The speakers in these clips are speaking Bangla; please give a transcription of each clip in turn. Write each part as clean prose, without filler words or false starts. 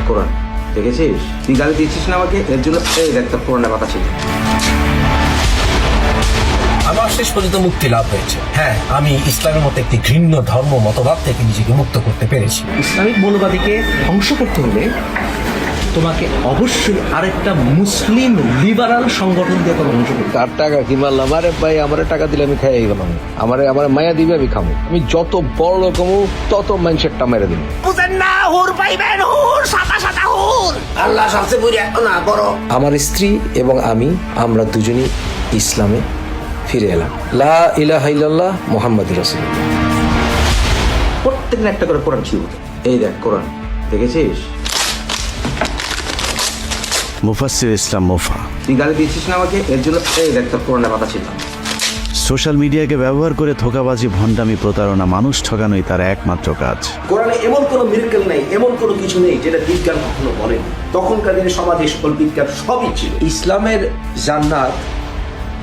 কোরআন দেখেছিস? তুই গালি দিয়েছিস না আমাকে, এর জন্য এই একটা কোরআনের পাতা ছিল। আমার শেষ পর্যন্ত মুক্তি লাভ হয়েছে। হ্যাঁ, আমি ইসলামের মতো একটি ঘৃণ্য ধর্ম মতবাদ থেকে নিজেকে মুক্ত করতে পেরেছি। ইসলামিক মৌলবাদীকে ধ্বংস করতে হলে তোমাকে অবশ্যই আরেকটা মুসলিম লিবারাল সংগঠন দিয়ে তোমাকে ধ্বংস করতে হবে। তার টাকা কি মারলাম? আরে ভাই, আমার টাকা দিলে আমি খাইয়ে গেলাম। আমার মায়া দিবে, আমি খাবো। আমি যত বড় রকম তত মানুষেরটা মেরে দিন। বুঝেন না, হুর পাইবেন হুর, সাদা সাদা হুর। আল্লাহ সবচেয়ে বুড়ি না বড়। আমার স্ত্রী এবং আমি, আমরা দুজনই ইসলামে ফিরে এলাম। লা ইলাহা ইল্লাল্লাহ মুহাম্মাদুর রাসূলুল্লাহ। প্রত্যেকদিন একটা করে কোরআন ছিল। এই দেখ কোরআন দেখেছিস? মুফাসসির ইসলাম মুফা। তুই গালি দিয়েছিস না আমাকে, এর জন্য এই একটা কোরআনের পাতা ছিল। সোশ্যাল মিডিয়াকে ব্যবহার করে ধোঁকাবাজি, ভণ্ডামি, প্রতারণা, মানুষ ঠকানোই তার একমাত্র কাজ। কোরআনে এমন কোনো মিরাকেল নেই, এমন কোনো কিছু নেই যেটা বিজ্ঞান কখনো বলেনি। তখনকার দিনে সমাজে সকল বিজ্ঞান সবই ছিল। ইসলামের জান্নাত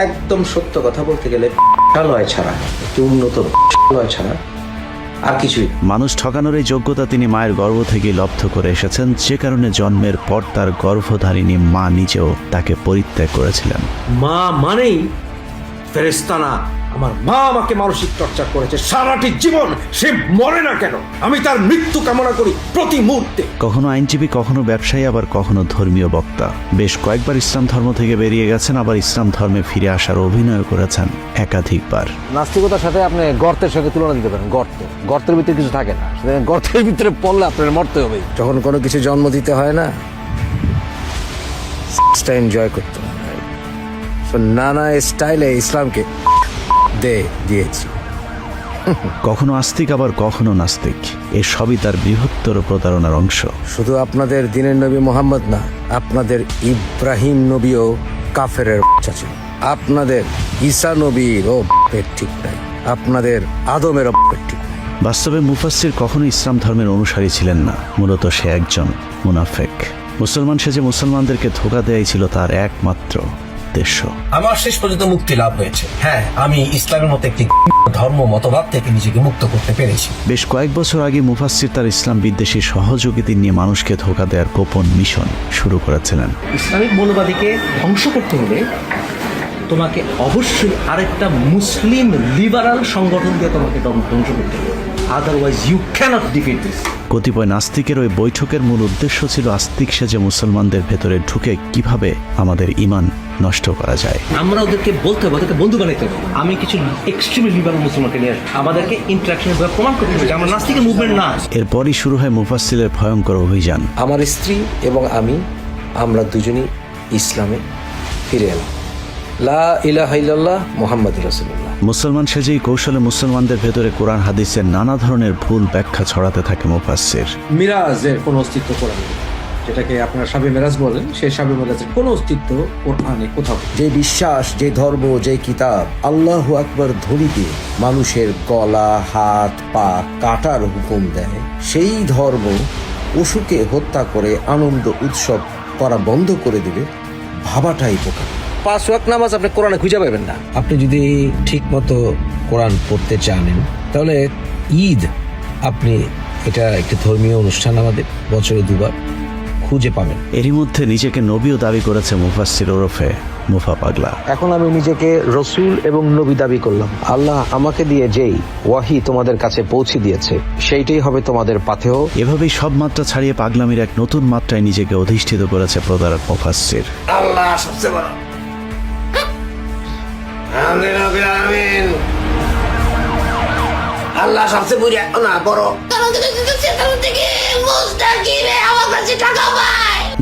একদম সত্য কথা বলতে গেলে লয় ছাড়া, একটি উন্নত লয় ছাড়া আর কিছুই। মানুষ ঠকানোর এই যোগ্যতা তিনি মায়ের গর্ভ থেকেই লব্ধ করে এসেছেন, যে কারণে জন্মের পর তার গর্ভধারিণী মা নিজেও তাকে পরিত্যাগ করেছিলেন। মা মানেই ফেরেশতা না। আমার মা আমাকে মানসিক টর্চার করেছে সারাটি জীবন। সে মরে না কেন? আমি তার মৃত্যু কামনা করি প্রতি মুহূর্তে। কখনো আইনজীবী, কখনো ব্যবসায়ী, আবার কখনো ধর্মীয় বক্তা। বেশ কয়েকবার ইসলাম ধর্ম থেকে বেরিয়ে গেছেন, আবার ইসলাম ধর্মে ফিরে আসার অভিনয় করেছেন একাধিকবার। নাস্তিকতার সাথে আপনি গর্তের সাথে তুলনা দিতে পারেন। গর্তের ভিতরে কিছু থাকে না, গর্তের ভিতরে পড়লে আপনার মরতে হবে। যখন কোনো কিছু জন্ম দিতে হয় না, এনজয় করতে হয়। নানা স্টাইলে ইসলামকে দিয়েছি। কখনো আস্তিক, আবার কখনো নাস্তিক। এ সবই তার বৃহত্তর প্রতারণার অংশ। শুধু আপনাদের দিনের নবী মোহাম্মদ না, আপনাদের ইব্রাহিম নবীও কাফেরের বাচ্চা ছিল। আপনাদের ঈসা নবীরও পেট ঠিক নাই, আপনাদের আদমেরও পেট ঠিক নাই। বাস্তবে মুফাসসির কখনো ইসলাম ধর্মের অনুসারী ছিলেন না। মূলত সে একজন মুনাফেক। মুসলমান সেজে মুসলমানদেরকে ধোঁকা দেয়াই ছিল তার একমাত্র উদ্দেশ্য। আমার শেষ পর্যন্ত মুক্তি লাভ হয়েছে। হ্যাঁ, আমি ইসলামের মতো একটি ধর্ম মতবাদ থেকে নিজেকে মুক্ত করতে পেরেছি। বেশ কয়েক বছর আগে মুফাসসির তার ইসলাম বিদ্বেষী সহযোগিতা নিয়ে মানুষকে ধোঁকা দেওয়ার গোপন মিশন শুরু করেছিলেন। ইসলামিক মৌলবাদীকে ধ্বংস করতে হলে তোমাকে অবশ্যই আরেকটা মুসলিম লিবারাল সংগঠন দিয়ে তোমাকে ধ্বংস করতে হবে। Otherwise you cannot defeat this. কতিপয় নাস্তিকের ওই বৈঠকের মূল উদ্দেশ্য ছিল আস্তিক সেজে মুসলমানদের ভেতরে ঢুকে কিভাবে আমাদের ঈমান নষ্ট করা যায়। আমরা ওদেরকে বলতে হবে, ওদেরকে বন্ধু বানাইতে হবে। আমি কিছু এক্সট্রিমলি লিবারাল মুসলমানকে নিয়ে আসবো। আমাদেরকে ইন্টারাকশন প্রমাণ করতে হবে যে আমরা নাস্তিকের মুভমেন্ট না। এরপরই শুরু হয় মুফাসসিলের ভয়ঙ্কর অভিযান। আমার স্ত্রী এবং আমি, আমরা দুজনই ইসলামে ফিরে এলাম। লা ইলাহা ইল্লাল্লাহ মুহাম্মাদুর রাসূলুল্লাহ। মুসলমান সেজেই কৌশলে মুসলমানদের ভেতরে কোরআন হাদিসের নানা ধরনের ভুল ব্যাখ্যা ছড়াতে থাকে মুফাসসির। মিরাজের কোনো অস্তিত্ব কোরআনে নেই, যেটাকে আপনারা শাবে মেরাজ বলেন, সেই শাবে মেরাজের কোনো অস্তিত্ব কোরআনে কোথাও। যে বিশ্বাস, যে ধর্ম, যে কিতাব আল্লাহু আকবার ধ্বনি দিয়ে মানুষের গলা, হাত, পা কাটার হুকুম দেয়, সেই ধর্ম পশুকে হত্যা করে আনন্দ উৎসব করা বন্ধ করে দিবে, ভাবাটাই বোকা। 5 ওয়াক্ত নামাজ আপনি কোরআনে খুঁজে পাবেন না। আপনি যদি ঠিক মতো কোরআন পড়তে জানেন, তাহলে ঈদ, আপনি এটা একটা ধর্মীয় অনুষ্ঠান, আমাদের বছরে 2 বার খুঁজে পাবেন। এরই মধ্যে নিজেকে নবীও দাবি করেছে মুফাসসির ওরফে মুফা পাগলা। এখন আমি নিজেকে রসুল এবং নবী দাবি করলাম। আল্লাহ আমাকে দিয়ে যেই ওয়াহি তোমাদের কাছে পৌঁছে দিয়েছে, সেইটাই হবে তোমাদের পাথেয়। এভাবেই সব মাত্রা ছাড়িয়ে পাগলামির এক নতুন মাত্রায় নিজেকে অধিষ্ঠিত করেছে প্রতারক মুফাসসির। আল্লাহ সবচেয়ে বড়। আমিন। আল্লাহ সবচেয়ে বুড়ি না বড়।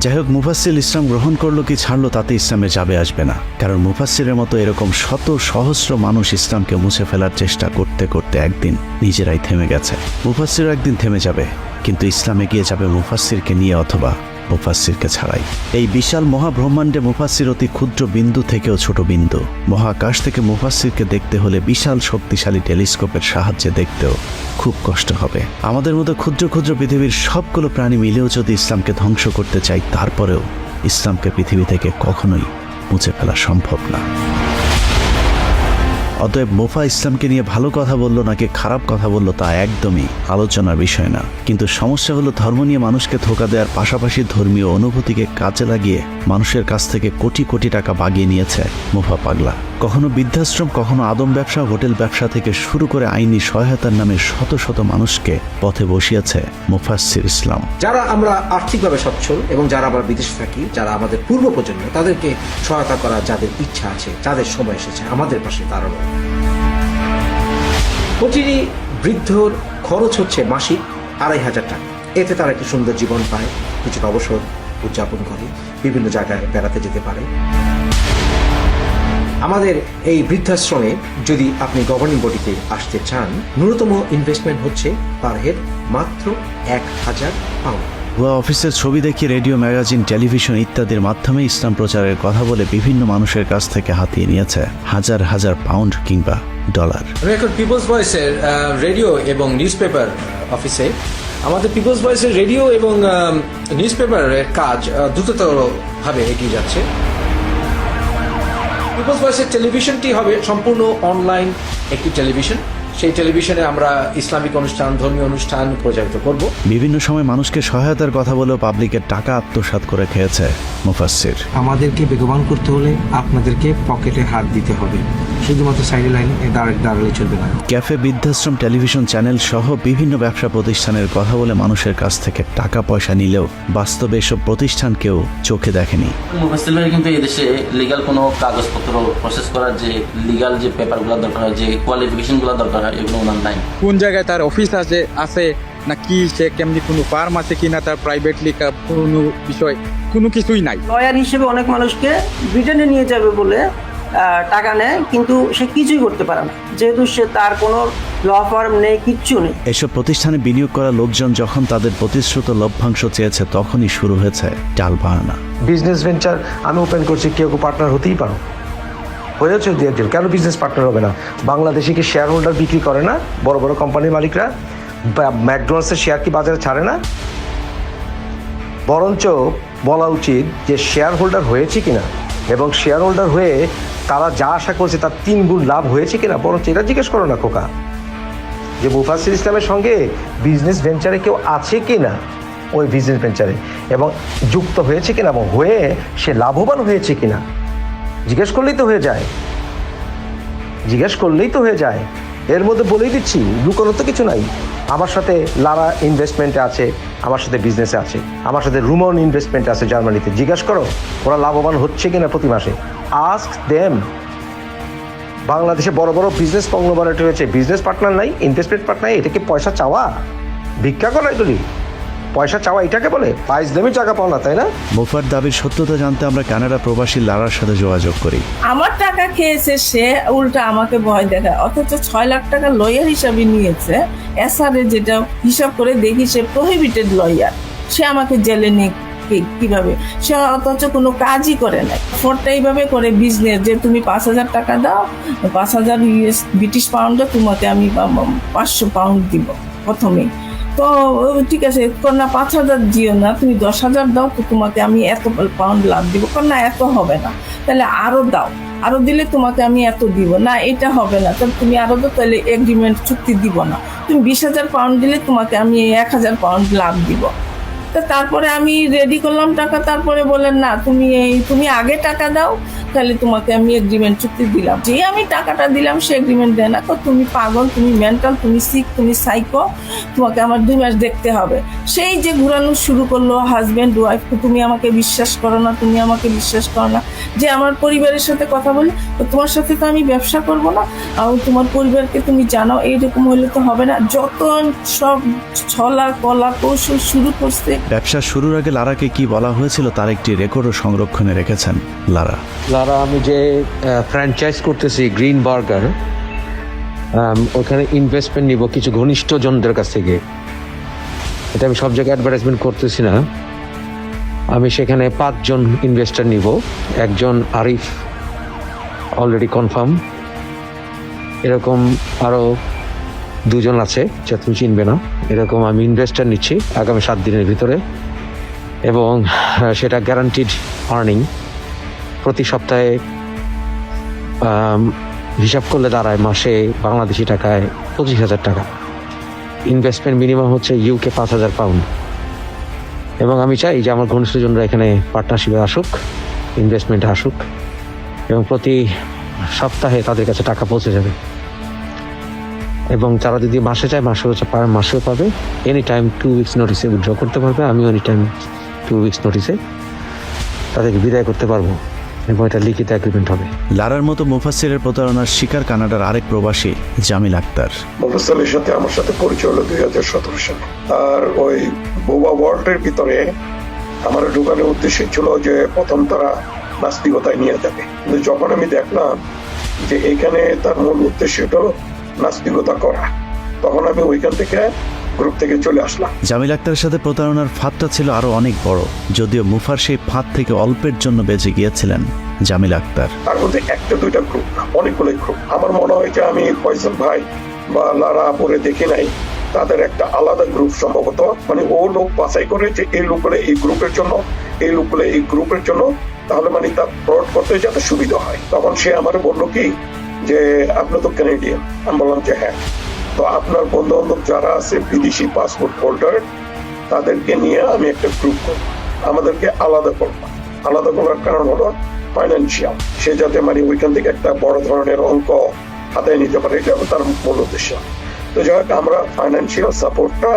যাই হোক, মুফাসসিল ইসলাম গ্রহণ করলো কি ছাড়লো তাতে ইসলামে যাবে আসবে না। কারণ মুফাসসিরের মতো এরকম শত সহস্র মানুষ ইসলামকে মুছে ফেলার চেষ্টা করতে করতে একদিন নিজেরাই থেমে গেছে। মুফাসসিরও একদিন থেমে যাবে, কিন্তু ইসলামে গিয়ে যাবে মুফাসসিরকে নিয়ে অথবা মুফাসসিরকে ছাড়াই। এই বিশাল মহাব্রহ্মাণ্ডে মুফাসসির অতি ক্ষুদ্র বিন্দু থেকেও ছোট বিন্দু। মহাকাশ থেকে মুফাসসিরকে দেখতে হলে বিশাল শক্তিশালী টেলিস্কোপের সাহায্যে দেখতেও খুব কষ্ট হবে। আমাদের মতো ক্ষুদ্র ক্ষুদ্র পৃথিবীর সবগুলো প্রাণী মিলেও যদি ইসলামকে ধ্বংস করতে চাই, তারপরেও ইসলামকে পৃথিবী থেকে কখনোই মুছে ফেলা সম্ভব না। অতএব মুফা ইসলামকে নিয়ে ভালো কথা বললো নাকি খারাপ কথা বললো তা একদমই আলোচনার বিষয় না। কিন্তু সমস্যা হলো ধর্ম নিয়ে মানুষকে ধোঁকা দেওয়ার পাশাপাশি ধর্মীয় অনুভূতিকে কাজে লাগিয়ে মানুষের কাছ থেকে কোটি কোটি টাকা বাগিয়ে নিয়েছে মুফা পাগলা। কখনো বৃদ্ধাশ্রম, কখনো আদম ব্যবসা, হোটেল ব্যবসা থেকে শুরু করে আইনি সহায়তার নামে শত শত মানুষকে পথে বসিয়েছে মুফাসসির ইসলাম। যারা আমরা আর্থিকভাবে সচ্ছল এবং যারা আমরা বিদেশে থাকি, যারা আমাদের পূর্ব প্রজন্ম, তাদেরকে সহায়তা করার যাদের ইচ্ছা আছে, যাদের সময় এসেছে আমাদের পাশে দাঁড়ানো। প্রতিটি বৃদ্ধর খরচ হচ্ছে মাসিক 2500 টাকা। এতে তারা একটি সুন্দর জীবন পায়, কিছুটা অবসর উদযাপন করে, বিভিন্ন জায়গায় বেড়াতে যেতে পারে। আমাদের এই বৃদ্ধাশ্রমে যদি আপনি গভর্নিং বডিতে আসতে চান, ন্যূনতম ইনভেস্টমেন্ট হচ্ছে পার হেড মাত্র 1000 পাউন্ড। ভুয়া অফিসের ছবি দেখিয়ে রেডিও, ম্যাগাজিন, টেলিভিশন ইত্যাদির মাধ্যমে ইসলাম প্রচারের কথা বলে বিভিন্ন মানুষের কাছ থেকে হাতিয়ে নিয়েছে হাজার হাজার পাউন্ড কিংবা ডলার। আমি এখন পিপলস ভয়েসের রেডিও এবং নিউজ পেপার অফিসে। আমাদের পিপলস ভয়েসের রেডিও এবং নিউজ পেপারের কাজ দ্রুততরভাবে এগিয়ে যাচ্ছে। পিপলস ভয়েসের টেলিভিশনটি হবে সম্পূর্ণ অনলাইন একটি টেলিভিশন। সেই টেলিভিশনে আমরা ইসলামিক অনুষ্ঠান, ধর্মীয় অনুষ্ঠান প্রচারিত করব। বিভিন্ন সময় মানুষকে সহায়তার কথা বলেও পাবলিকের টাকা আত্মসাৎ করে খেয়েছে মুফাসসির। আমাদেরকে বেগবান করতে হলে আপনাদেরকে পকেটে হাত দিতে হবে, শুধুমাত্র সাইডে লাইনে দাঁড়ালে চলবে না। ক্যাফে, বৃদ্ধাশ্রম, টেলিভিশন চ্যানেল সহ বিভিন্ন ব্যবসা প্রতিষ্ঠানের কথা বলে মানুষের কাছ থেকে টাকা পয়সা নিলেও বাস্তবে এসব প্রতিষ্ঠান কেউ চোখে দেখেনি। মুফাসসির ভাই কিন্তু এই দেশে লিগ্যাল কোনো কাগজপত্র প্রসেস করার যে লিগ্যাল যে পেপারগুলো দরকার হয়, যে কোয়ালিফিকেশনগুলো দরকার হয়, এগুলো ওনার নাই। কোন জায়গায় তার অফিস আছে না কি, সে কেমনি কোনো ফার্ম আছে কিনা, তার প্রাইভেটলি কোনো বিষয় কোনো কিছুই নাই। লয়ার হিসেবে অনেক মানুষকে ব্রিটেনে নিয়ে যাবে বলে টাকা নেয়, কিন্তু সে কিছুই করতে পারে না, যেহেতু সে তার কোনো ল ফার্ম নেই, কিচ্ছু নেই। এসব প্রতিষ্ঠানে বিনিয়োগ করা লোকজন যখন তাদের প্রতিশ্রুত লভ্যাংশ চেয়েছে, তখনই শুরু হয়েছে টাল বাহানা। বিজনেস ভেঞ্চার আমি ওপেন করছি, কেউ পার্টনার হতেই পারো, হয়েছে দু একজন, কেন বিজনেস পার্টনার হবে না? বাংলাদেশে কি শেয়ার হোল্ডার বিক্রি করে না? বড় বড় কোম্পানির মালিকরা ম্যাকডোনাল্ডসের শেয়ার কি বাজারে ছাড়ে না? বরঞ্চ বলা উচিত যে শেয়ার হোল্ডার হয়েছে কিনা, এবং শেয়ার হোল্ডার হয়ে তারা যা আশা করছে তার 3 গুণ লাভ হয়েছে কিনা, বরঞ্চ এটা জিজ্ঞেস করো না খোকা, যে মুফাসসির ইসলামের সঙ্গে বিজনেস ভেঞ্চারে কেউ আছে কিনা, ওই বিজনেস ভেঞ্চারে এবং যুক্ত হয়েছে কিনা, এবং হয়ে সে লাভবান হয়েছে কিনা জিজ্ঞেস করলেই তো হয়ে যায়। এর মধ্যে বলেই দিচ্ছি, লুকানোর তো কিছু নাই। আমার সাথে লারা ইনভেস্টমেন্টে আছে, আমার সাথে বিজনেসে আছে, আমার সাথে রুমন ইনভেস্টমেন্টে আছে জার্মানিতে। জিজ্ঞাসা করো ওরা লাভবান হচ্ছে কিনা প্রতি মাসে। Ask them. বাংলাদেশে বড় বড় বিজনেস কংগ্লোমারেট হয়েছে, বিজনেস পার্টনার নাই, ইনভেস্টমেন্ট পার্টনার। এটা কি পয়সা চাওয়া? ভিক্ষা করা এগুলি? পয়সা চাওয়া এটাকে বলে? পাইজলামি টাকা পাও না, তাই না? মুফার দাবির সত্যতা জানতে আমরা কানাডা প্রবাসী লারার সাথে যোগাযোগ করি। আমার টাকা খেয়েছে সে, উল্টা আমাকে ভয় দেখায়, অথচ 6 লাখ টাকা লয়ার হিসাবে নিয়েছে। এসআরে যেটা হিসাব করে দেখি সে প্রহিবিটেড লয়ার, সে আমাকে জেলে নিয়ে কিভাবে, সে অথচ কোনো কাজই করে নাই। ফোরটা এইভাবে করে বিজনেস, যে তুমি 5000 টাকা দাও, 5000 ব্রিটিশ পাউন্ডে তোমাকে আমি 500 পাউন্ড দিব প্রথমেই। তো ঠিক আছে, না 5000 দিও না, তুমি 10,000 দাও, তো তোমাকে আমি এত পাউন্ড লাভ দিব। না এত হবে না, তাহলে আরো দাও, আরো দিলে তোমাকে আমি এত দিব। না এটা হবে না, তাহলে তুমি আরো দাও, তাহলে এগ্রিমেন্ট চুক্তি দিব না। তুমি 20,000 পাউন্ড দিলে তোমাকে আমি 1000 পাউন্ড লাভ দিব। তো তারপরে আমি রেডি করলাম টাকা, তারপরে বলেন না তুমি আগে টাকা দাও, তাহলে তোমাকে আমি এগ্রিমেন্ট চুক্তি দিলাম। যে আমি টাকাটা দিলাম সে এগ্রিমেন্ট দেয় না, তুমি পাগল, তুমি মেন্টাল, তুমি সিক, তুমি সাইকো, তোমাকে আমার 2 মাস দেখতে হবে। সেই যে ঘুরানো শুরু করলো হাজব্যান্ড ওয়াইফ, তুমি আমাকে বিশ্বাস করো না, তুমি আমাকে বিশ্বাস করো না। যে আমার পরিবারের সাথে কথা বলি, তো তোমার সাথে তো আমি ব্যবসা করব না, আর তোমার পরিবারকে তুমি জানো, এইরকম হলে তো হবে না। যত সব ছলা কলা কৌশল শুরু করছে। ব্যবসা শুরুর আগে লারাকে কি বলা হয়েছিল তার একটি রেকর্ডও সংরক্ষণে রেখেছেন লারা। আমি যে ফ্র্যাঞ্চাইজ করতেছি গ্রিন বার্গার, ওখানে ইনভেস্টমেন্ট নিব কিছু ঘনিষ্ঠ জনদের কাছ থেকে। এটা আমি সব জায়গায় অ্যাডভার্টাইজমেন্ট করতেছি না। আমি সেখানে 5 জন ইনভেস্টর নিব। একজন আরিফ অলরেডি কনফার্ম, এরকম আরও 2 জন আছে যা তুমি চিনবে না। এরকম আমি ইনভেস্টর নিচ্ছি আগামী 7 দিনের ভিতরে, এবং সেটা গ্যারান্টিড আর্নিং। প্রতি সপ্তাহে হিসাব করলে দাঁড়ায় মাসে বাংলাদেশি টাকায় 25,000 টাকা। ইনভেস্টমেন্ট মিনিমাম হচ্ছে ইউকে 5,000 পাউন্ড। এবং আমি চাই যে আমার ঘনিষ্ঠজনরা এখানে পার্টনারশিপে আসুক, ইনভেস্টমেন্টে আসুক, এবং প্রতি সপ্তাহে তাদের কাছে টাকা পৌঁছে যাবে। এবং তারা যদি মাসে চায় মাসেও পাবে। এনি টাইম 2 উইকস নোটিসে উইথড্র করতে পারবে। আমিও এনি টাইম 2 উইকস নোটিসে তাদেরকে বিদায় করতে পারবো, এবং এটা লিখিত এগ্রিমেন্ট হবে। লারার মতো মুফাসসিরের প্রতারণার শিকার কানাডার আরেক প্রবাসী জামিল আক্তার। মুফাসসিরের সাথে আমার সাথে পরিচয় হলো 2017 সালে। আর ওই বোবা ওয়ার্ল্ডের ভিতরে আমার ঢুকানোর উদ্দেশ্য ছিল যে প্রথম তারা নাস্তিকতায় নিয়ে যাবে, কিন্তু যখন আমি দেখলাম যে এখানে তার মূল উদ্দেশ্যটা নাস্তিকতা করা, তখন আমি ওইখান থেকে গ্রুপ থেকে চলে আসলাম। জামিল আক্তারের সাথে প্রতারণার ফাঁদটা ছিল আরো অনেক বড়, যদিও মুফার সেই ফাঁদ থেকে অল্পের জন্য বেঁচে গিয়েছিলেন জামিল আক্তার। তার মধ্যে একটা দুইটা গ্রুপ না, অনেকগুলো গ্রুপ। আমার মনে হয় যে আমি ফয়সাল ভাই বা লারা পরে দেখি নাই, তাদের একটা আলাদা গ্রুপ সম্ভবত, মানে ও লোক বাছাই করে যে এই লোকগুলো এই গ্রুপের জন্য, এই লোকগুলো এই গ্রুপের জন্য, তাহলে মানে তার ফ্রড করতে যাতে সুবিধা হয়। তখন সে আমার বললো কি যে আপনি তো ক্যানাডিয়ান। আমি বললাম যে হ্যাঁ, তো আপনার বন্ধু বান্ধব যারা আছে বিদেশি পাসপোর্ট হোল্ডার, তাদেরকে নিয়ে আমি একটা গ্রুপ করবো, আমাদেরকে আলাদা করবো। আলাদা করার কারণ হলো ফাইন্যান্সিয়াল, সে যাতে মানে ওইখান থেকে একটা বড় ধরনের অঙ্ক হাতায় নিতে পারে, এটা তার মূল উদ্দেশ্য। তো যাই হোক, আমরা ফাইন্যান্সিয়াল সাপোর্টটা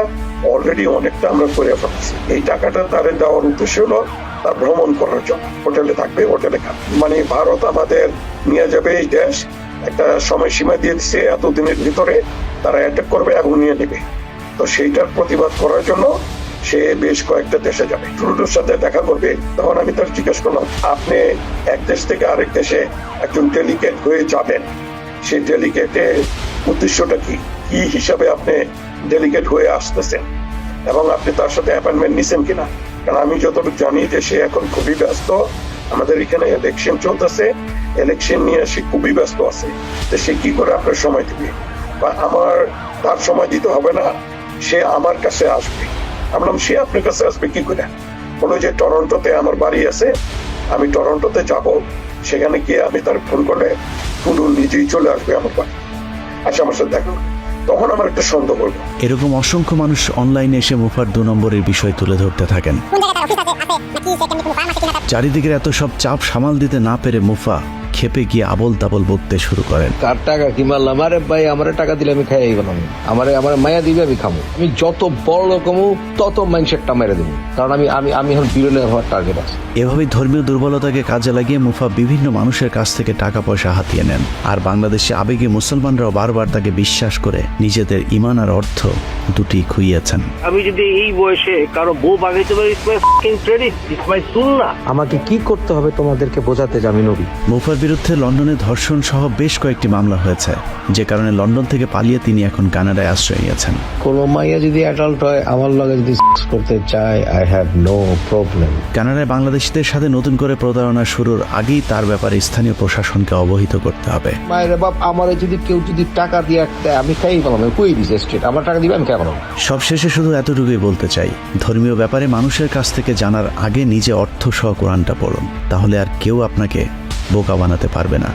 অলরেডি অনেকটা আমরা করে ফেলছি। এই টাকাটা তাদের দেওয়ার উদ্দেশ্য হলো তার ভ্রমণ করার জন্য, হোটেলে থাকবে, হোটেলে খাবে। মানে ভারত আমাদের নিয়ে যাবে এই দেশ, একটা সময়সীমা দিয়ে দিচ্ছে, এতদিনের ভিতরে তারা অ্যাটাক করবে এবং নিয়ে নেবে। তো সেইটার প্রতিবাদ করার জন্য সে বেশ কয়েকটা দেশে যাবে, ট্রুডোর সাথে দেখা করবে। তখন আমি তার জিজ্ঞেস করলাম, আপনি এক দেশ থেকে আরেক দেশে একজন ডেলিগেট হয়ে যাবেন, সেই ডেলিগেটের উদ্দেশ্যটা কি, কি হিসাবে আপনি ডেলিগেট হয়ে আসতেছেন, এবং আপনি তার সাথে অ্যাপয়েন্টমেন্ট নিছেন কিনা? কারণ আমি যতটুকু জানি যে সে এখন খুবই ব্যস্ত, আমাদের এখানে ইলেকশন চলতেছে, ইলেকশন নিয়ে সে খুবই ব্যস্ত আছে। তো সে কি করে আপনার সময় দিবে, বা আমার তার সময় দিতে হবে না, সে আমার কাছে আসবে। আমি বললাম, সে আপনার কাছে আসবে কি করে? বলো যে টরন্টোতে আমার বাড়ি আছে, আমি টরন্টোতে যাব, সেখানে গিয়ে আমি তার ফোন করলে পুরো নিজেই চলে আসবে আমার বাড়ি, আচ্ছা আমার সাথে দেখা। তখন আমার একটা সন্দেহ হলো। এরকম অসংখ্য মানুষ অনলাইনে এসে মুফার 2 নম্বরের বিষয় তুলে ধরতে থাকেন। চারিদিকের এত সব চাপ সামাল দিতে না পেরে মুফা খেপে গিয়ে আবল তাবল বকতে শুরু করেন। তার টাকা কি মারলাম? আরে ভাই, আমার টাকা দিলে আমি খাই গেলাম, আমার মায়া দিবে, আমি খাবো। আমি যত বড় রকমও তত মাইন্ডসেটটা মেরে দেবো, কারণ আমি এখন বিরলে হওয়ার টার্গেট আছে। এভাবেই ধর্মীয় দুর্বলতাকে কাজে লাগিয়ে মুফা বিভিন্ন মানুষের কাছ থেকে টাকা পয়সা হাতিয়ে নেন। আর বাংলাদেশে আবেগে মুসলমানরাও বারবার তাকে বিশ্বাস করে নিজেদের ঈমান আর অর্থ দুটি খুইয়েছেন। আমি যদি এই বয়সে কারো বউ বাগাইতে পারি, আমাকে কি করতে হবে তোমাদেরকে বোঝাতে আমি নবী। মুফার বিরুদ্ধে লন্ডনে ধর্ষণ সহ বেশ কয়েকটি মামলা হয়েছে, যে কারণে লন্ডন থেকে পালিয়ে তিনি এখন কানাডায় আশ্রয় নিয়েছেন। কোনো মাইয়া যদি অ্যাডাল্ট হয়, আমার লগে যদি করতে চায়, আই হ্যাভ নো প্রবলেম। কানাডায় বাংলাদেশিদের সাথে নতুন করে প্রতারণা শুরুর আগেই তার ব্যাপারে স্থানীয় প্রশাসনকে অবহিত করতে হবে। মায়ের বাপ, আমার যদি কেউ যদি টাকা দিয়ে দেয়, আমি খাই পেলাম, কই দিছে স্টেট, আমার টাকা দিবে, আমি খাই পেলাম। সবশেষে শুধু এতটুকুই বলতে চাই, ধর্মীয় ব্যাপারে মানুষের কাছ থেকে জানার আগে নিজে অর্থ সহ কোরআনটা পড়ুন, তাহলে আর কেউ আপনাকে বোকা বানাতে পারবে না।